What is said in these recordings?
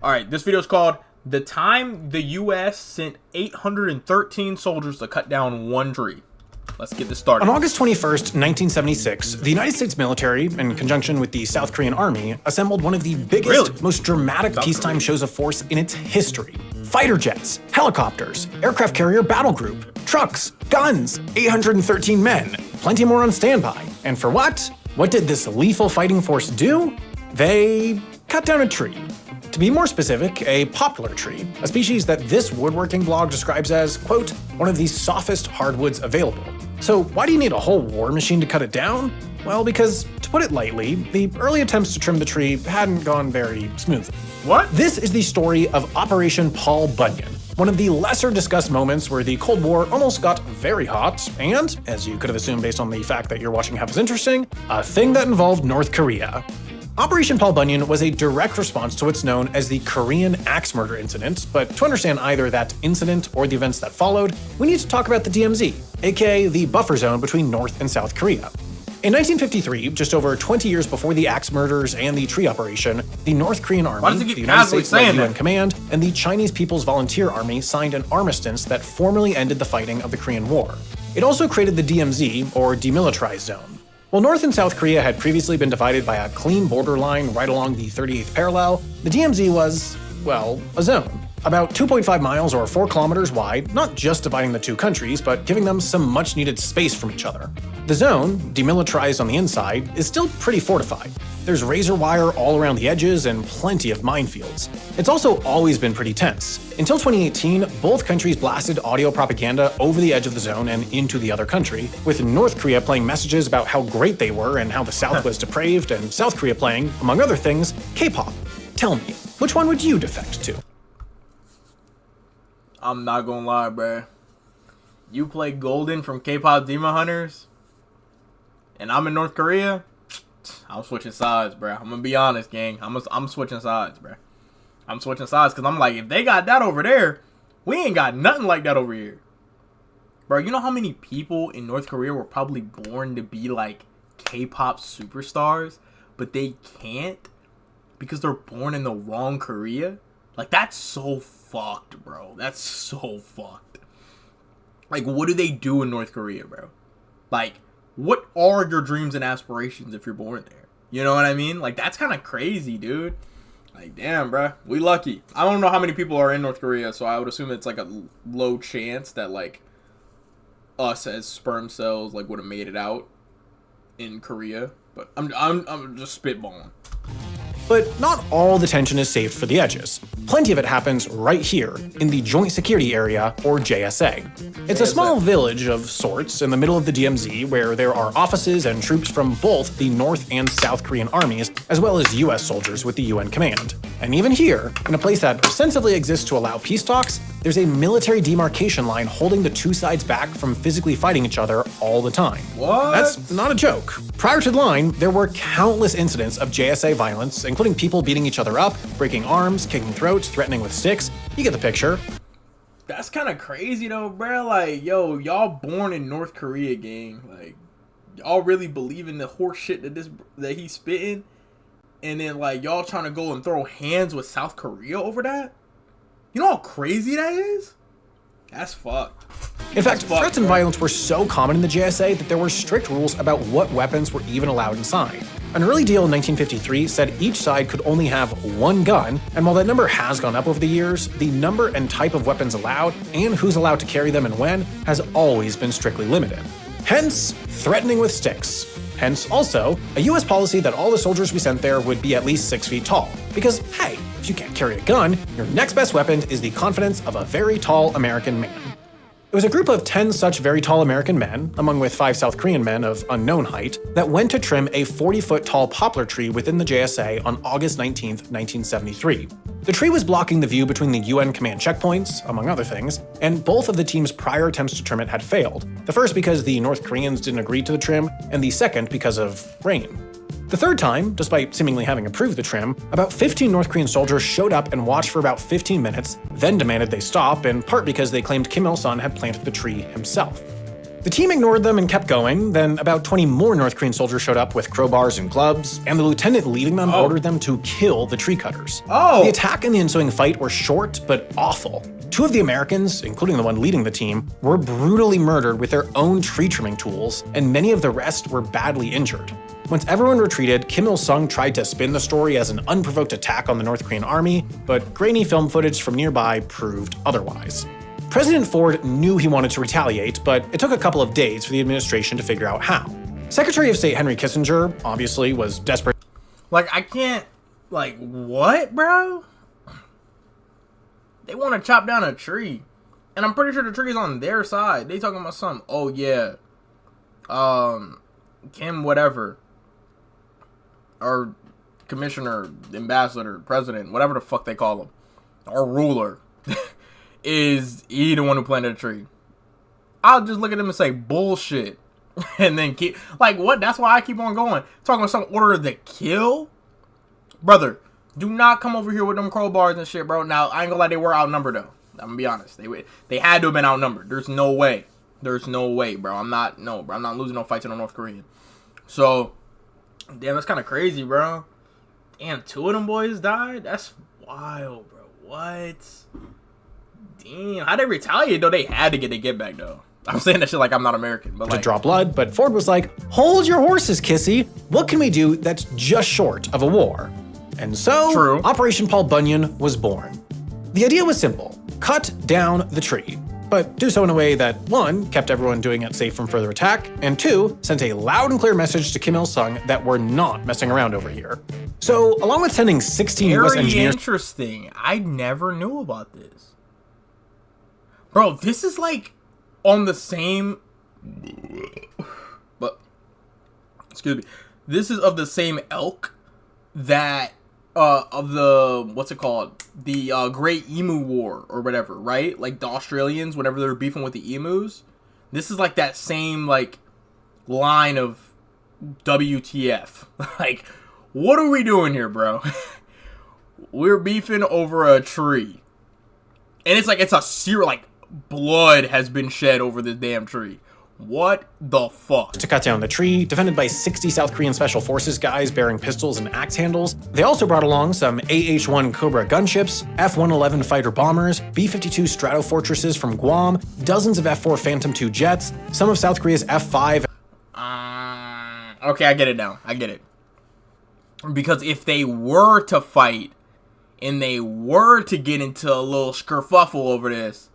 All right, this video is called "The Time the U.S. Sent 813 Soldiers to Cut Down One Tree." Let's get this started. On August 21st, 1976, the United States military, in conjunction with the South Korean Army, assembled one of the biggest, most dramatic peacetime shows of force in its history. Fighter jets, helicopters, aircraft carrier battle group, trucks, guns, 813 men, plenty more on standby. And for what? What did this lethal fighting force do? They cut down a tree. To be more specific, a poplar tree, a species that this woodworking blog describes as, quote, one of the softest hardwoods available. So why do you need a whole war machine to cut it down? Well, because, to put it lightly, the early attempts to trim the tree hadn't gone very smoothly. What? This is the story of Operation Paul Bunyan, one of the lesser discussed moments where the Cold War almost got very hot, and, as you could have assumed based on the fact that you're watching Half as Interesting, a thing that involved North Korea. Operation Paul Bunyan was a direct response to what's known as the Korean Axe Murder Incident, but to understand either that incident or the events that followed, we need to talk about the DMZ, aka the buffer zone between North and South Korea. In 1953, just over 20 years before the Axe murders and the tree operation, the North Korean Army, the United States-led UN Command, and the Chinese People's Volunteer Army signed an armistice that formally ended the fighting of the Korean War. It also created the DMZ, or Demilitarized Zone. While North and South Korea had previously been divided by a clean borderline right along the 38th parallel, the DMZ was, well, a zone. About 2.5 miles or 4 kilometers wide, not just dividing the two countries, but giving them some much-needed space from each other. The zone, demilitarized on the inside, is still pretty fortified. There's razor wire all around the edges and plenty of minefields. It's also always been pretty tense. Until 2018, both countries blasted audio propaganda over the edge of the zone and into the other country, with North Korea playing messages about how great they were and how the South was depraved, and South Korea playing, among other things, K-pop. Tell me, which one would you defect to? I'm not gonna lie, bruh. You play Golden from K-pop Demon Hunters, and I'm in North Korea. I'm switching sides, bruh. I'm gonna be honest, gang. I'm switching sides, bruh. I'm switching sides because I'm like, if they got that over there, we ain't got nothing like that over here. Bro, you know how many people in North Korea were probably born to be like K-pop superstars, but they can't because they're born in the wrong Korea? Like, that's so fucked, bro. That's so fucked. Like, what do they do in North Korea, bro? Like, what are your dreams and aspirations if you're born there? You know what I mean? Like, that's kind of crazy, dude. Like, damn, bro. We lucky. I don't know how many people are in North Korea, so I would assume it's like a low chance that, like, us as sperm cells, like, would have made it out in Korea. But I'm just spitballing. But not all the tension is saved for the edges. Plenty of it happens right here, in the Joint Security Area, or JSA. It's a small village of sorts in the middle of the DMZ where there are offices and troops from both the North and South Korean armies, as well as US soldiers with the UN command. And even here, in a place that ostensibly exists to allow peace talks, there's a military demarcation line holding the two sides back from physically fighting each other all the time. What? That's not a joke. Prior to the line, there were countless incidents of JSA violence, including people beating each other up, breaking arms, kicking throats, threatening with sticks. You get the picture. That's kind of crazy though, bro. Like, yo, y'all born in North Korea, gang. Like, y'all really believe in the horse shit that he's spitting, and then like y'all trying to go and throw hands with South Korea over that? You know how crazy that is? That's fucked. In fact, threats and violence were so common in the JSA that there were strict rules about what weapons were even allowed inside. An early deal in 1953 said each side could only have one gun, and while that number has gone up over the years, the number and type of weapons allowed, and who's allowed to carry them and when, has always been strictly limited. Hence, threatening with sticks. Hence, also, a US policy that all the soldiers we sent there would be at least 6 feet tall. Because, hey, if you can't carry a gun, your next best weapon is the confidence of a very tall American man. It was a group of 10 such very tall American men, among with 5 South Korean men of unknown height, that went to trim a 40-foot tall poplar tree within the JSA on August 19, 1973. The tree was blocking the view between the UN command checkpoints, among other things, and both of the team's prior attempts to trim it had failed. The first because the North Koreans didn't agree to the trim, and the second because of rain. The third time, despite seemingly having approved the trim, about 15 North Korean soldiers showed up and watched for about 15 minutes, then demanded they stop, in part because they claimed Kim Il-sung had planted the tree himself. The team ignored them and kept going. Then about 20 more North Korean soldiers showed up with crowbars and clubs, and the lieutenant leading them ordered them to kill the tree cutters. The attack and the ensuing fight were short but awful. 2 of the Americans, including the one leading the team, were brutally murdered with their own tree trimming tools, and many of the rest were badly injured. Once everyone retreated, Kim Il-sung tried to spin the story as an unprovoked attack on the North Korean army, but grainy film footage from nearby proved otherwise. President Ford knew he wanted to retaliate, but it took a couple of days for the administration to figure out how. Secretary of State Henry Kissinger, obviously, was desperate. Like, I can't... Like, what, bro? They want to chop down a tree. And I'm pretty sure the tree is on their side. They talking about something. Oh, yeah. Kim whatever. Or commissioner, ambassador, president, whatever the fuck they call him. Or ruler. Is he the one who planted a tree? I'll just look at him and say, bullshit. And then keep... Like, what? That's why I keep on going. Talking about some order to kill? Brother, do not come over here with them crowbars and shit, bro. Now, I ain't gonna lie, they were outnumbered, though. I'm gonna be honest. They had to have been outnumbered. There's no way. There's no way, bro. I'm not losing no fight to the North Korean. So, damn, that's kind of crazy, bro. Damn, 2 of them boys died? That's wild, bro. What? Damn, how they retaliate, though? They had to get back, though. I'm saying that shit like I'm not American, but like... To draw blood, but Ford was like, hold your horses, Kissy. What can we do that's just short of a war? And so, Operation Paul Bunyan was born. The idea was simple. Cut down the tree. But do so in a way that, 1, kept everyone doing it safe from further attack, and 2, sent a loud and clear message to Kim Il-sung that we're not messing around over here. So, along with sending 16 US engineers... Very interesting. I never knew about this. Bro, this is like on the same... But, excuse me. This is of the same ilk that... of the, what's it called? The Great Emu War or whatever, right? Like the Australians, whenever they're beefing with the emus. This is like that same, like, line of WTF. Like, what are we doing here, bro? We're beefing over a tree. And it's like, it's a serious, like, blood has been shed over this damn tree. What the fuck? To cut down the tree, defended by 60 South Korean Special Forces guys bearing pistols and axe handles. They also brought along some AH-1 Cobra gunships, F-111 fighter bombers, B-52 Stratofortresses from Guam, dozens of F-4 Phantom II jets, some of South Korea's F-5. Okay, I get it now. I get it. Because if they were to fight, and they were to get into a little skerfuffle over this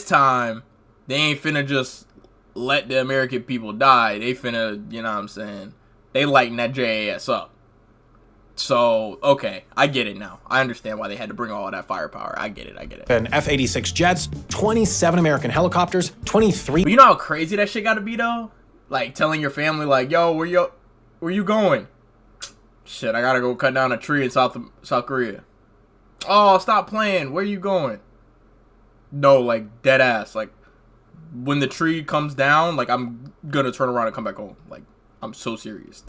time, they ain't finna just let the American people die. They finna, you know what I'm saying? They lighten that JAS up. So, okay, I get it now. I understand why they had to bring all of that firepower. I get it. And F-86 jets, 27 American helicopters, 23... But you know how crazy that shit gotta be, though? Like, telling your family, like, yo, where you going? Shit, I gotta go cut down a tree in South Korea. Oh, stop playing. Where you going? No, like, dead ass. Like, when the tree comes down, like, I'm gonna turn around and come back home. Like, I'm so serious.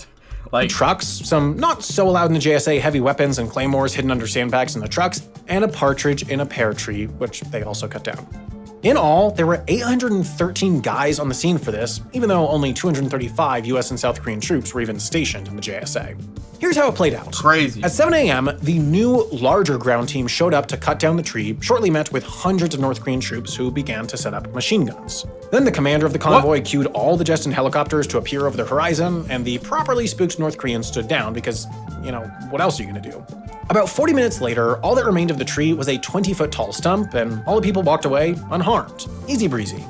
Like, trucks, some not so allowed in the JSA heavy weapons and claymores hidden under sandbags in the trucks, and a partridge in a pear tree, which they also cut down. In all, there were 813 guys on the scene for this, even though only 235 US and South Korean troops were even stationed in the JSA. Here's how it played out. Crazy. At 7 a.m., the new, larger ground team showed up to cut down the tree, shortly met with hundreds of North Korean troops who began to set up machine guns. Then the commander of the convoy cued all the jets and helicopters to appear over the horizon, and the properly spooked North Koreans stood down because, you know, what else are you gonna do? About 40 minutes later, all that remained of the tree was a 20-foot tall stump, and all the people walked away unharmed. Easy breezy.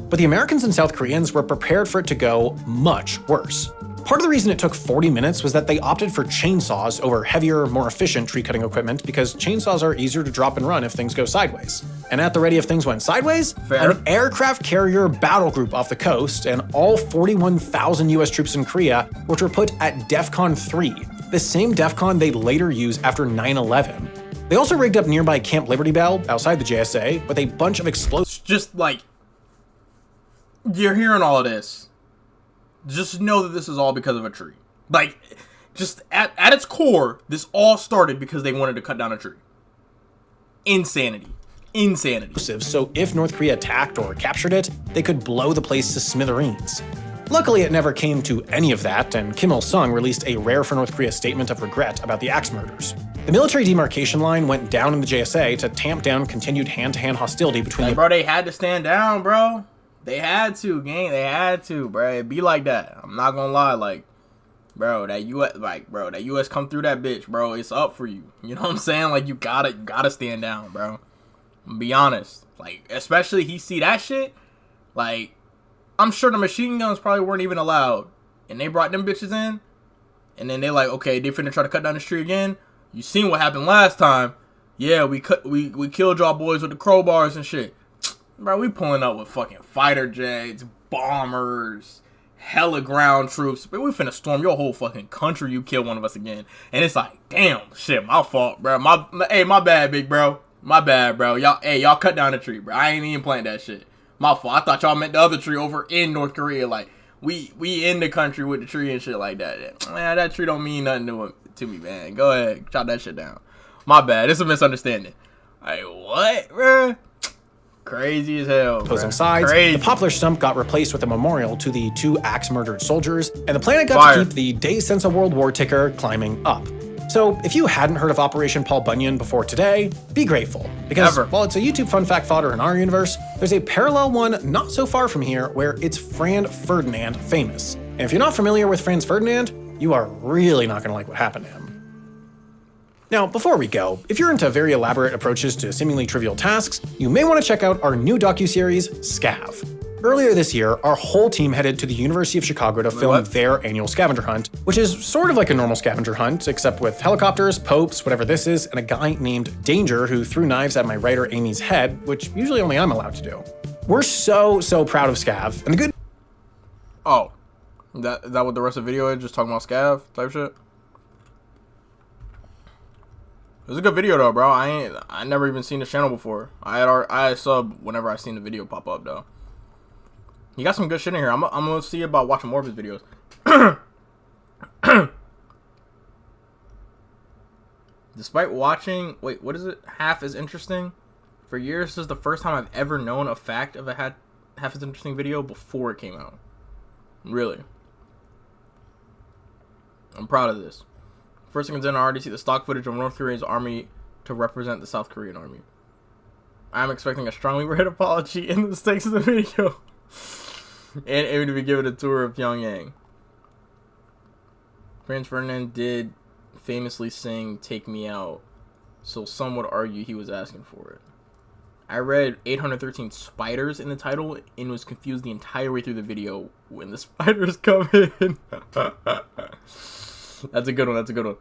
But the Americans and South Koreans were prepared for it to go much worse. Part of the reason it took 40 minutes was that they opted for chainsaws over heavier, more efficient tree-cutting equipment because chainsaws are easier to drop and run if things go sideways. And at the ready if things went sideways, an aircraft carrier battle group off the coast and all 41,000 US troops in Korea, which were put at DEFCON 3, the same DEFCON they'd later use after 9/11. They also rigged up nearby Camp Liberty Bell, outside the JSA, with a bunch of explosives. Just like, you're hearing all of this. Just know that this is all because of a tree. Like, just at its core, this all started because they wanted to cut down a tree. Insanity. insanity. So if North Korea attacked or captured it, they could blow the place to smithereens. Luckily, it never came to any of that, and Kim Il-sung released a rare for North Korea statement of regret about the axe murders. The military demarcation line went down in the JSA to tamp down continued hand-to-hand hostility between Like, bro, they had to stand down, bro. They had to, gang. They had to, bro. It be like that. I'm not gonna lie, like, bro, that US come through that bitch, bro. It's up for you. You know what I'm saying? Like, you gotta stand down, bro. Be honest. Like, especially he see that shit, like, I'm sure the machine guns probably weren't even allowed. And they brought them bitches in. And then they like, okay, they finna try to cut down the street again. You seen what happened last time. Yeah, we killed y'all boys with the crowbars and shit. Bro, we pulling up with fucking fighter jets, bombers, hella ground troops. But we finna storm your whole fucking country. You kill one of us again. And it's like, damn, shit, my fault, bro. My bad, big bro. My bad, bro. Y'all cut down the tree, bro. I ain't even playing that shit. My fault. I thought y'all meant the other tree over in North Korea. Like, we in the country with the tree and shit like that. Man, that tree don't mean nothing to me, man. Go ahead. Chop that shit down. My bad. It's a misunderstanding. Like, what, bro? Crazy as hell, opposing sides. Crazy. The poplar stump got replaced with a memorial to the 2 axe-murdered soldiers, and the planet got to keep the Days Since a World War ticker climbing up. So if you hadn't heard of Operation Paul Bunyan before today, be grateful. Because while it's a YouTube fun fact fodder in our universe, there's a parallel one not so far from here where it's Franz Ferdinand famous. And if you're not familiar with Franz Ferdinand, you are really not gonna like what happened to him. Now, before we go, if you're into very elaborate approaches to seemingly trivial tasks, you may want to check out our new docuseries, Scav. Earlier this year, our whole team headed to the University of Chicago to film their annual scavenger hunt, which is sort of like a normal scavenger hunt, except with helicopters, popes, whatever this is, and a guy named Danger who threw knives at my writer Amy's head, which usually only I'm allowed to do. We're so proud of Scav, and the good— Oh, that what the rest of the video is? Just talking about Scav type shit? It was a good video though, bro. I never even seen this channel before. I sub whenever I seen the video pop up though. He got some good shit in here. I'm gonna see about watching more of his videos. Despite watching, wait, what is it? Half as interesting. For years, this is the first time I've ever known a fact of a half as interesting video before it came out. Really. I'm proud of this. First thing I already see the stock footage of North Korea's army to represent the South Korean army. I'm expecting a strongly worded apology in the mistakes of the video. And aiming to be given a tour of Pyongyang. Franz Ferdinand did famously sing Take Me Out, so some would argue he was asking for it. I read 813 spiders in the title and was confused the entire way through the video when the spiders come in. That's a good one. That's a good one.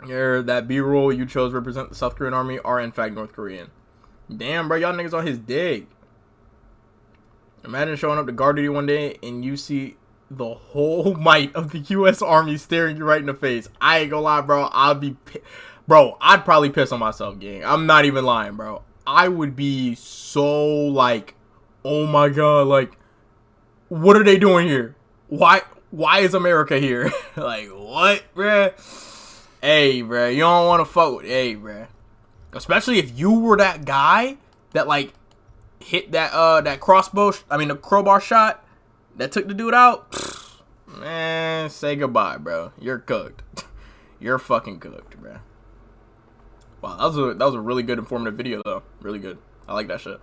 Here, that B-roll you chose represent the South Korean army are in fact North Korean. Damn, bro, y'all niggas on his dick. Imagine showing up to guard duty one day and you see the whole might of the U.S. Army staring you right in the face. I ain't gonna lie, bro. I'd probably piss on myself, gang. I'm not even lying, bro. I would be so like, oh my god, like, what are they doing here? Why is America here? Like, what, bruh? Hey, bruh, you don't want to fuck with, hey, bruh. Especially if you were that guy that, like, hit that, the crowbar shot that took the dude out. Pfft, man, say goodbye, bro. You're cooked. You're fucking cooked, bruh. Wow, that was a really good informative video, though. Really good. I like that shit.